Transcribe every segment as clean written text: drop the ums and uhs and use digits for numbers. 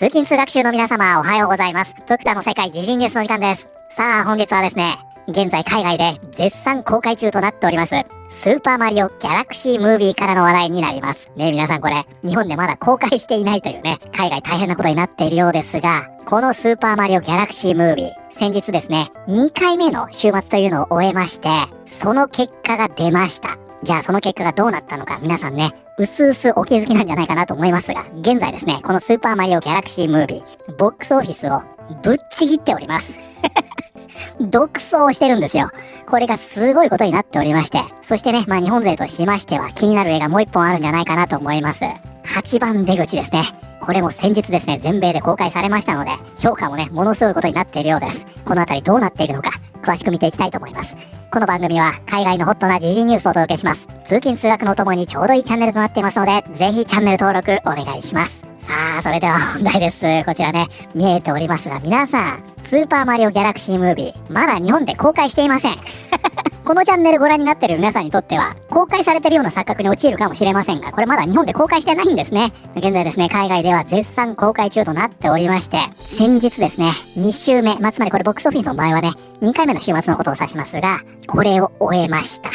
通勤通学習の皆様、おはようございます。福田の世界時事ニュースの時間です。さあ、本日はですね、現在海外で絶賛公開中となっております、スーパーマリオギャラクシームービーからの話題になります。ね、皆さんこれ、日本でまだ公開していないというね、海外大変なことになっているようですが、このスーパーマリオギャラクシームービー、先日ですね、2回目の週末というのを終えまして、その結果が出ました。じゃあその結果がどうなったのか皆さんね、うすうすお気づきなんじゃないかなと思いますが、現在ですね、このスーパーマリオギャラクシームービー、ボックスオフィスをぶっちぎっております。独走してるんですよ。これがすごいことになっておりまして、そしてね、日本勢としましては気になる映画もう一本あるんじゃないかなと思います。8番出口ですね。これも先日ですね、全米で公開されましたので、評価もね、ものすごいことになっているようです。このあたりどうなっているのか、詳しく見ていきたいと思います。この番組は海外のホットな時事ニュースをお届けします。通勤通学のともにちょうどいいチャンネルとなっていますので、ぜひチャンネル登録お願いします。さあ、それでは本題です。こちらね、見えておりますが、皆さん、スーパーマリオギャラクシームービー、まだ日本で公開していません。このチャンネルご覧になっている皆さんにとっては、公開されているような錯覚に陥るかもしれませんが、これまだ日本で公開してないんですね。現在ですね、海外では絶賛公開中となっておりまして、先日ですね、2週目、つまりこれボックスオフィスの場合はね、2回目の週末のことを指しますが、これを終えました。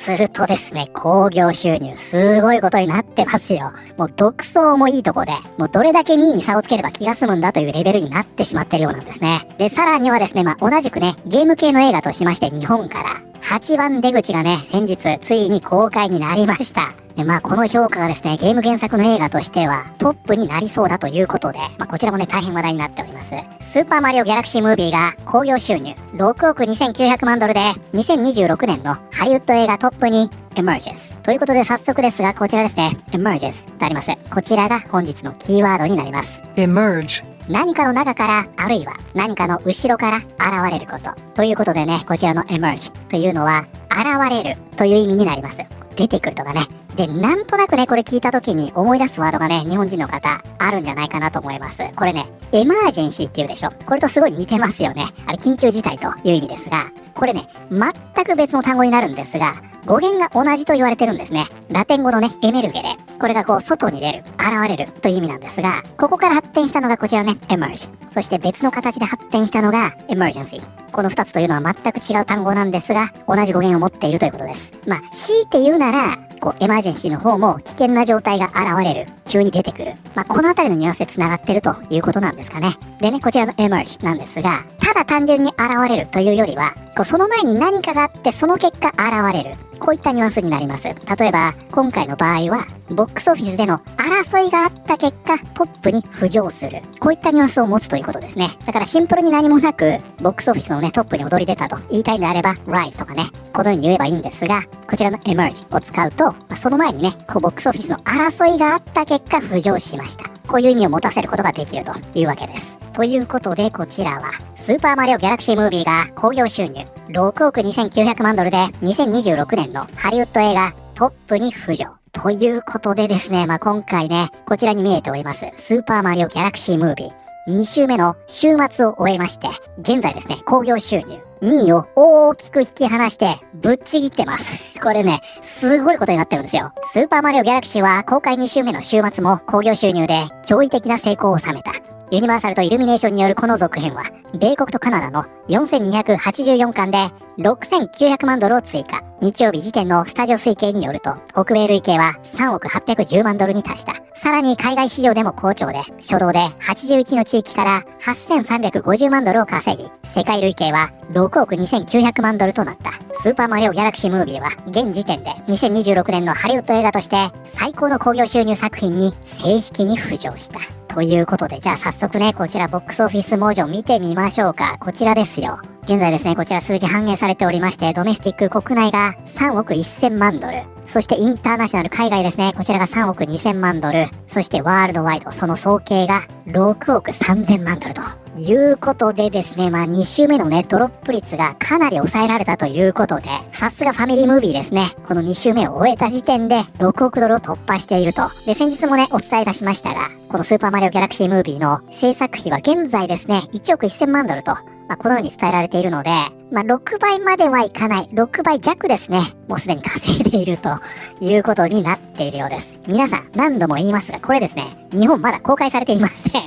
するとですね、興行収入すごいことになってますよ。もう独走もいいとこで、もうどれだけ2位に差をつければ気が済むんだというレベルになってしまってるようなんですね。で、さらにはですね、同じくね、ゲーム系の映画としまして日本から8番出口がね、先日ついに公開になりました。で、この評価がですね、ゲーム原作の映画としてはトップになりそうだということで、こちらもね、大変話題になっております。スーパーマリオギャラクシームービーが興行収入6億2900万ドルで、2026年のハリウッド映画トップにEmerges。ということで早速ですが、こちらですね、Emerges とあります。こちらが本日のキーワードになります。Emerge。何かの中から、あるいは何かの後ろから現れること。ということでね、こちらの Emerge というのは、現れるという意味になります。出てくるとかね。で、なんとなくね、これ聞いた時に思い出すワードがね、日本人の方、あるんじゃないかなと思います。これね、エマージェンシーっていうでしょ。これとすごい似てますよね。あれ、緊急事態という意味ですが、これね、全く別の単語になるんですが、語源が同じと言われてるんですね。ラテン語のね、エメルゲで、これが外に出る、現れるという意味なんですが、ここから発展したのがこちらね、emerge。そして別の形で発展したのが emergency。この2つというのは全く違う単語なんですが、同じ語源を持っているということです。強いて言うなら、エマージェンシーの方も危険な状態が現れる、急に出てくる。このあたりのニュアンスで繋がってるということなんですかね。でね、こちらの emerge なんですが、ただ単純に現れるというよりは、その前に何かがあって、その結果現れる。こういったニュアンスになります。例えば、今回の場合は、ボックスオフィスでの争いがあった結果、トップに浮上する。こういったニュアンスを持つということですね。だからシンプルに何もなく、ボックスオフィスのね、トップに躍り出たと言いたいんであれば、rise とかね、このように言えばいいんですが、こちらの emerge を使うと、その前にね、ボックスオフィスの争いがあった結果、浮上しました。こういう意味を持たせることができるというわけです。ということで、こちらは、スーパーマリオギャラクシームービーが興行収入6億2900万ドルで2026年のハリウッド映画トップに浮上。ということでですね、今回ね、こちらに見えております、スーパーマリオギャラクシームービー。2週目の週末を終えまして、現在ですね、興行収入2位を大きく引き離して、ぶっちぎってます。これね、すごいことになってるんですよ。スーパーマリオギャラクシーは公開2週目の週末も興行収入で驚異的な成功を収めた。ユニバーサルとイルミネーションによるこの続編は、米国とカナダの4284巻で6900万ドルを追加。日曜日時点のスタジオ推計によると、北米累計は3億810万ドルに達した。さらに海外市場でも好調で、初動で81の地域から8350万ドルを稼ぎ、世界累計は6億2900万ドルとなった。スーパーマリオギャラクシームービーは、現時点で2026年のハリウッド映画として最高の興行収入作品に正式に浮上した。ということで、じゃあ早速ね、こちらボックスオフィスモージョン見てみましょうか。こちらですよ。現在ですね、こちら数字反映されておりまして、ドメスティック国内が3億1000万ドル。そしてインターナショナル海外ですね、こちらが3億2000万ドル。そしてワールドワイド、その総計が6億3000万ドルということでですね、2週目のね、ドロップ率がかなり抑えられたということで、さすがファミリームービーですね。この2週目を終えた時点で6億ドルを突破していると。で、先日もね、お伝えいたしましたが、このスーパーマリオギャラクシームービーの制作費は現在ですね、1億1000万ドルと、このように伝えられているので、6倍まではいかない、6倍弱ですね、もうすでに稼いでいるということになっているようです。皆さん、何度も言いますが、これですね、日本まだ公開されていません。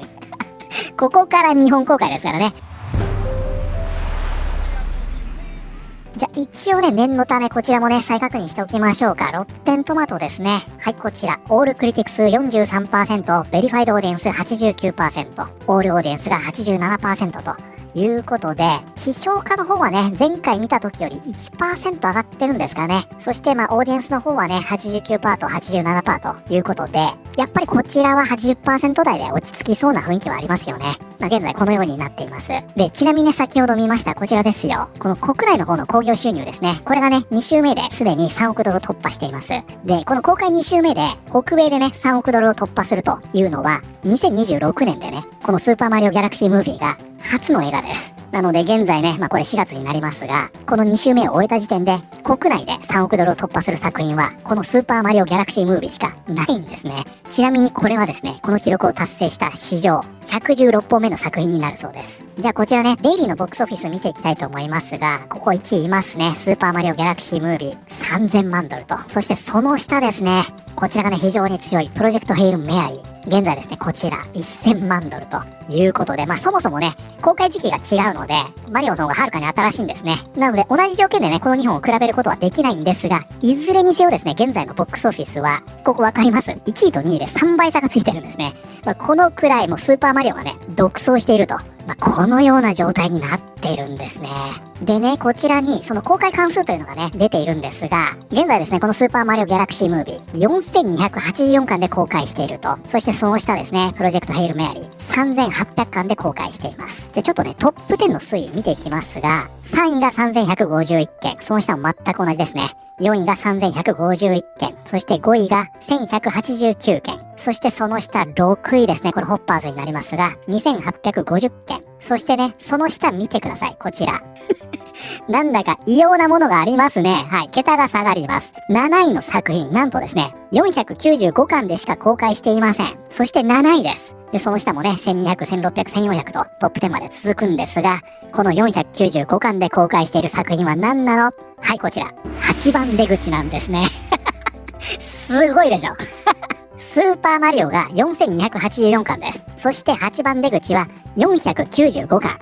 ここから日本公開ですからね。じゃあ一応ね、念のためこちらもね、再確認しておきましょうか。ロッテントマトですね。はい、こちら。オールクリティクス 43%、ベリファイドオーディエンス 89%、オールオーディエンスが 87% ということで、批評家の方はね、前回見た時より 1% 上がってるんですかね。そしてまあ、オーディエンスの方はね、89% と 87% ということで、やっぱりこちらは 80% 台で落ち着きそうな雰囲気はありますよね。まあ、現在このようになっています。で、ちなみにね、先ほど見ましたこちらですよ。この国内の方の興行収入ですね。これがね、2週目ですでに3億ドルを突破しています。で、この公開2週目で、北米でね、3億ドルを突破するというのは、2026年でね、このスーパーマリオギャラクシームービーが初の映画です。なので現在ね、まあこれ4月になりますが、この2週目を終えた時点で、国内で3億ドルを突破する作品は、このスーパーマリオギャラクシームービーしかないんですね。ちなみにこれはですね、この記録を達成した史上116本目の作品になるそうです。じゃあこちらね、デイリーのボックスオフィス見ていきたいと思いますが、ここ1位いますね。スーパーマリオギャラクシームービー3000万ドルと。そしてその下ですね、こちらがね、非常に強いプロジェクトヘイルメアリー。現在ですね、こちら1000万ドルということで、まあそもそもね、公開時期が違うので、マリオの方がはるかに新しいんですね。なので同じ条件でね、この2本を比べることはできないんですが、いずれにせよですね、現在のボックスオフィスは、ここわかります？ 1 位と2位で3倍差がついてるんですね。まあ、このくらいもうスーパーマリオがね、独走していると。まあ、このような状態になっているんですね。でね、こちらにその公開関数というのがね、出ているんですが、現在ですね、このスーパーマリオギャラクシームービー、4284巻で公開していると。そしてその下ですね、プロジェクトヘイルメアリー、3800巻で公開しています。じゃあちょっとね、トップ10の推移見ていきますが、3位が3151件、その下も全く同じですね。4位が3151件、そして5位が1189件、そしてその下6位ですね。これホッパーズになりますが、2850件。そしてね、その下見てください。こちら。なんだか異様なものがありますね。はい、桁が下がります。7位の作品、なんとですね、495巻でしか公開していません。そして7位です。で、その下もね、1200、1600、1400とトップ10まで続くんですが、この495巻で公開している作品は何なの？はい、こちら。8番出口なんですね。すごいでしょ。スーパーマリオが4284巻です。そして8番出口は495巻。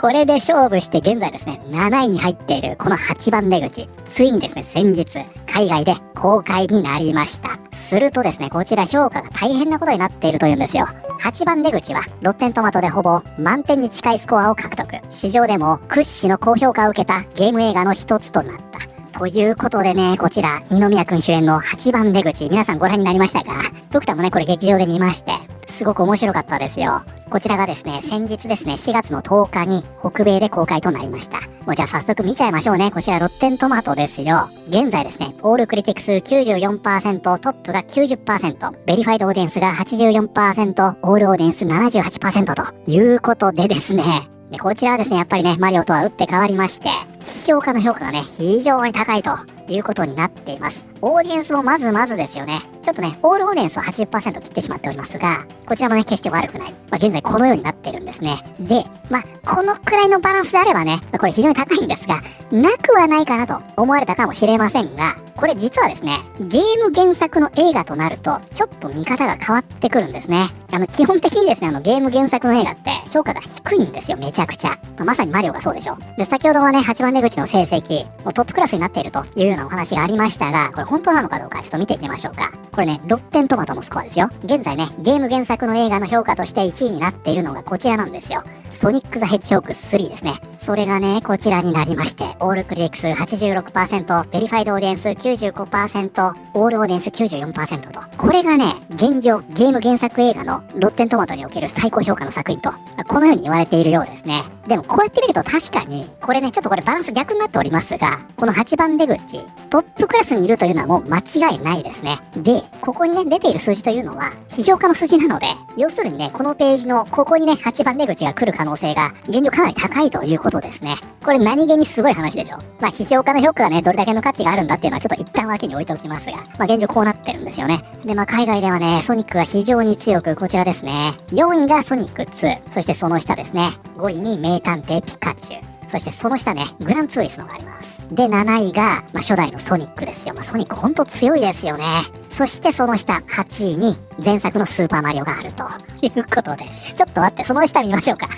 これで勝負して現在ですね、7位に入っているこの8番出口。ついにですね、先日、海外で公開になりました。するとですね、こちら評価が大変なことになっているというんですよ。8番出口は、ロッテントマトでほぼ満点に近いスコアを獲得。市場でも屈指の高評価を受けたゲーム映画の一つとなった。ということでね、こちら、二宮くん主演の8番出口、皆さんご覧になりましたか？ドクターもね、これ劇場で見まして、すごく面白かったですよ。こちらがですね、先日ですね、4月の10日に北米で公開となりました。もうじゃあ早速見ちゃいましょうね。こちらロッテントマトですよ。現在ですね、オールクリティクス 94%、トップが 90%、ベリファイドオーディエンスが 84%、オールオーディエンス 78% ということでですね、で、こちらはですね、やっぱりね、マリオとは打って変わりまして、批評家の評価がね、非常に高いということになっています。オーディエンスもまずまずですよね。ちょっとね、オールオーディエンスは 80% 切ってしまっておりますが、こちらもね、決して悪くない。まあ、現在このようになってるんですね。で、まあ、このくらいのバランスであればね、これ非常に高いんですが、なくはないかなと思われたかもしれませんが、これ実はですね、ゲーム原作の映画となると、ちょっと見方が変わってくるんですね。基本的にですね、ゲーム原作の映画って評価が低いんですよ、めちゃくちゃ。まさにマリオがそうでしょ。で、先ほどはね、8番出口の成績、もうトップクラスになっているというようなお話がありましたが、これ本当なのかどうかちょっと見ていきましょうか。これね、ロッテントマトのスコアですよ。現在ね、ゲーム原作の映画の評価として1位になっているのがこちらなんですよ。ソニック・ザ・ヘッジホーク3ですね。それがね、こちらになりまして、オールクリックス 86%、ベリファイドオーディエンス 95%、オールオーディエンス 94% と。これがね、現状、ゲーム原作映画のロッテントマトにおける最高評価の作品と、このように言われているようですね。でもこうやって見ると確かに、これね、ちょっとこれバランス逆になっておりますが、この8番出口、トップクラスにいるというのはもう間違いないですね。で、ここにね、出ている数字というのは、批評家の数字なので、要するにね、このページのここにね、8番出口が来る可能性が、現状かなり高いということですね。これ何気にすごい話でしょ。まあ、批評家の評価がね、どれだけの価値があるんだっていうのはちょっと一旦脇に置いておきますが、まあ、現状こうなってるんですよね。で、まあ、海外ではね、ソニックが非常に強く、こちらですね。4位がソニック2、そしてその下ですね。5位に名探偵ピカチュウ、そしてその下ね、グランツーリスのがあります。で、7位が、初代のソニックですよ。ソニックほんと強いですよね。そしてその下、8位に前作のスーパーマリオがあるということで、ちょっと待って、その下見ましょうか。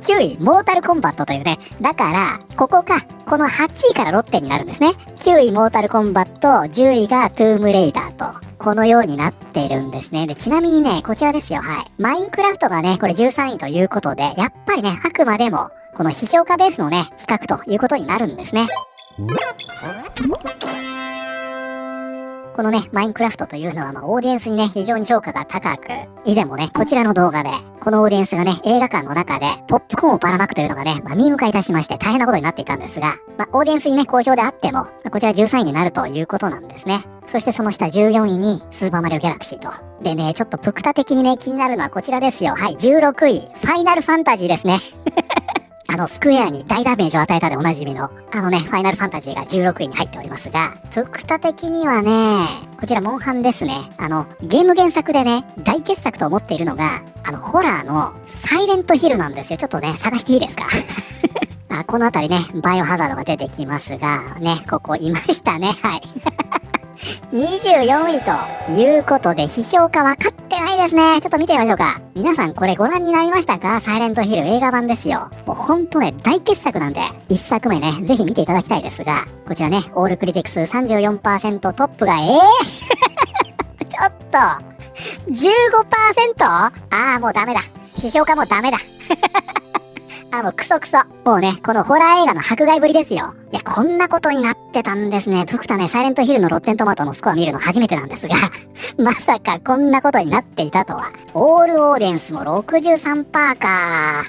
9位、モータルコンバットというね。だから、ここの8位からロッテになるんですね。9位、モータルコンバット、10位がトゥームレイダーと、このようになってるんですね。で、ちなみにね、こちらですよ。はい。マインクラフトがね、これ13位ということで、やっぱりね、あくまでも、この批評家ベースのね、企画ということになるんですね。このね、マインクラフトというのは、オーディエンスにね、非常に評価が高く、以前もね、こちらの動画で、このオーディエンスがね、映画館の中で、ポップコーンをばらまくというのがね、ミーム化いたしまして、大変なことになっていたんですが、オーディエンスにね、好評であっても、こちら13位になるということなんですね。そしてその下14位に、スーパーマリオギャラクシーと。でね、ちょっとプクタ的にね、気になるのはこちらですよ。はい、16位、ファイナルファンタジーですね。スクエアに大ダメージを与えたでおなじみの、ファイナルファンタジーが16位に入っておりますが、プクタ的にはね、こちらモンハンですね。ゲーム原作でね、大傑作と思っているのが、ホラーのサイレントヒルなんですよ。ちょっとね、探していいですか？このあたりね、バイオハザードが出てきますが、ね、ここいましたね。はい。24位ということで、批評家分かってないですね。ちょっと見てみましょうか。皆さんこれご覧になりましたか？サイレントヒル映画版ですよ。もうほんとね、大傑作なんで、1作目ね、ぜひ見ていただきたいですが、こちらね、オールクリティクス 34% トップが、ちょっと、15%？ もうダメだ。批評家もうダメだ。もうクソクソ。もうね、このホラー映画の迫害ぶりですよ。いや、こんなことになってたんですね。プクタね、サイレントヒルのロッテントマトのスコア見るの初めてなんですが、まさかこんなことになっていたとは。オールオーディエンスも 63% か。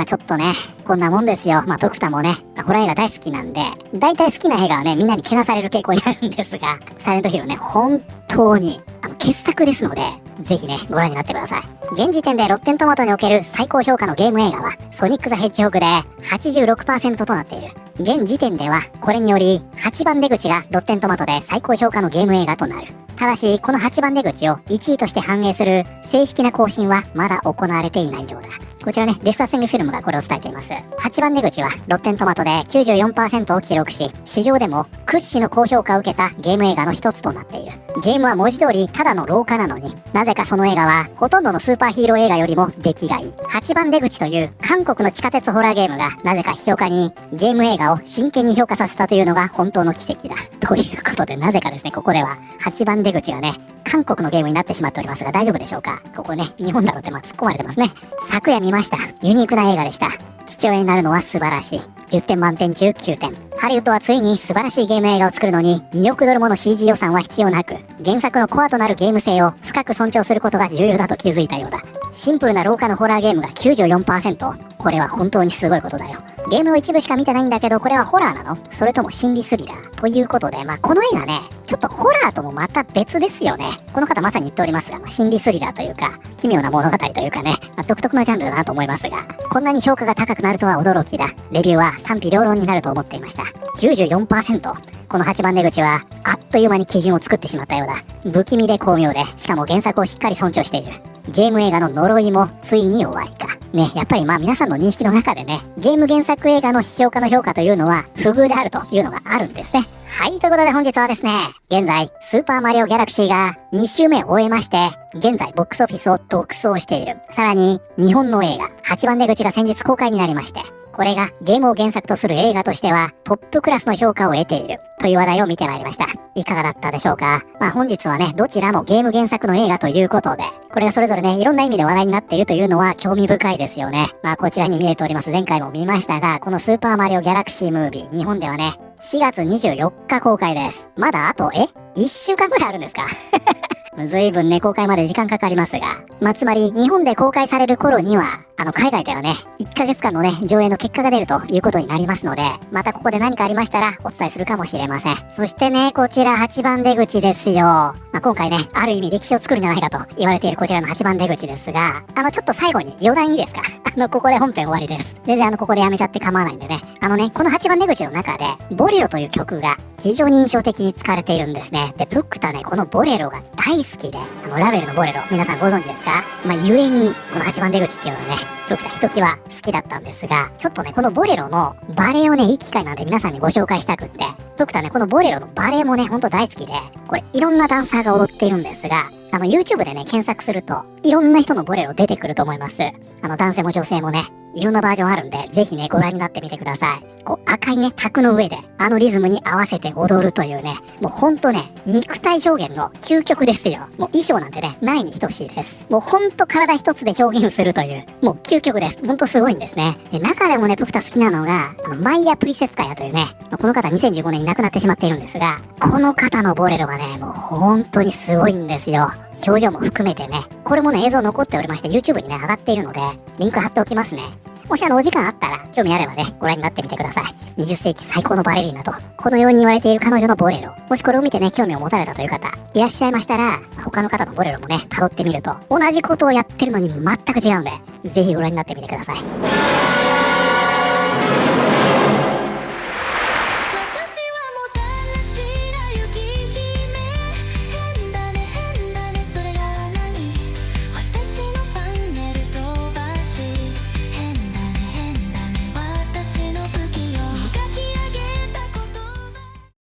ちょっとね、こんなもんですよ。プクタもね、ホラー映画大好きなんで、大体好きな映画はね、みんなにけなされる傾向にあるんですが、サイレントヒルね、本当に、傑作ですので、ぜひね、ご覧になってください。現時点でロッテントマトにおける最高評価のゲーム映画は、ソニック・ザ・ヘッジホグで 86% となっている。現時点では、これにより、8番出口がロッテントマトで最高評価のゲーム映画となる。ただし、この8番出口を1位として反映する正式な更新はまだ行われていないようだ。こちらね、デスタッシングフィルムがこれを伝えています。8番出口はロッテントマトで 94% を記録し、史上でも屈指の高評価を受けたゲーム映画の一つとなっている。ゲームは文字通りただの廊下なのに、なぜかその映画はほとんどのスーパーヒーロー映画よりも出来がいい。8番出口という韓国の地下鉄ホラーゲームがなぜか批評家にゲーム映画を真剣に評価させたというのが本当の奇跡だ。ということで、なぜかですね、ここでは8番出口がね、韓国のゲームになってしまっておりますが、大丈夫でしょうか？ここね、日本だろうって突っ込まれてますね。昨夜見ました。ユニークな映画でした。父親になるのは素晴らしい。10点満点中9点。ハリウッドはついに素晴らしいゲーム映画を作るのに2億ドルもの CG 予算は必要なく、原作のコアとなるゲーム性を深く尊重することが重要だと気づいたようだ。シンプルな廊下のホラーゲームが 94%。これは本当にすごいことだよ。ゲームの一部しか見てないんだけど、これはホラーなの？それとも心理スリラー？ということで、この映画ね、ちょっとホラーともまた別ですよね。この方まさに言っておりますが、心理スリラーというか、奇妙な物語というかね、独特なジャンルだなと思いますが、こんなに評価が高くなるとは驚きだ。レビューは賛否両論になると思っていました。94%。この8番出口は、あっという間に基準を作ってしまったようだ。不気味で巧妙で、しかも原作をしっかり尊重している。ゲーム映画の呪いもついに終わりか。ね、やっぱり皆さんの認識の中でね、ゲーム原作映画の批評家の評価というのは不遇であるというのがあるんですね。はい、ということで本日はですね、現在、スーパーマリオギャラクシーが2週目を終えまして、現在ボックスオフィスを独走している。さらに、日本の映画、8番出口が先日公開になりまして、これがゲームを原作とする映画としてはトップクラスの評価を得ているという話題を見てまいりました。いかがだったでしょうか？本日はね、どちらもゲーム原作の映画ということで、これがそれぞれね、いろんな意味で話題になっているというのは興味深いですよね。こちらに見えております。前回も見ましたが、このスーパーマリオギャラクシームービー、日本ではね、4月24日公開です。まだあと、1週間くらいあるんですか？ずいぶんね、公開まで時間かかりますが、つまり、日本で公開される頃には、海外ではね、1ヶ月間のね、上映の結果が出るということになりますので、またここで何かありましたら、お伝えするかもしれません。そしてね、こちら8番出口ですよ。今回ね、ある意味歴史を作るんじゃないかと言われているこちらの8番出口ですが、ちょっと最後に余談いいですか？ここで本編終わりです。全然ここでやめちゃって構わないんでね。この8番出口の中で、ボレロという曲が非常に印象的に使われているんですね。で、プックタね、このボレロが大好きで、ラベルのボレロ、皆さんご存知ですか？ゆえに、この8番出口っていうのはね、プックタひときわ好きだったんですが、ちょっとね、このボレロのバレエをね、いい機会なんで皆さんにご紹介したくって、僕とはね、このボレロのバレエもね、ほんと大好きで、これいろんなダンサーが踊っているんですが、YouTube でね、検索すると、いろんな人のボレロ出てくると思います。男性も女性もね、いろんなバージョンあるんで、ぜひね、ご覧になってみてください。こう、赤いね、卓の上で、リズムに合わせて踊るというね、もうほんとね、肉体表現の究極ですよ。もう衣装なんてね、ないに等しいです。もうほんと体一つで表現するという、もう究極です。ほんとすごいんですね。で、中でもね、僕た好きなのが、マイヤ・プリセスカヤというね、この方2015年に亡くなってしまっているんですが、この方のボレロがね、もう本当にすごいんですよ。表情も含めてね、これもね、映像残っておりまして、YouTube にね、上がっているので、リンク貼っておきますね。もしお時間あったら、興味あればね、ご覧になってみてください。20世紀最高のバレリーナと、このように言われている彼女のボレロ。もしこれを見てね、興味を持たれたという方、いらっしゃいましたら、他の方のボレロもね、辿ってみると、同じことをやってるのに全く違うんで、ぜひご覧になってみてください。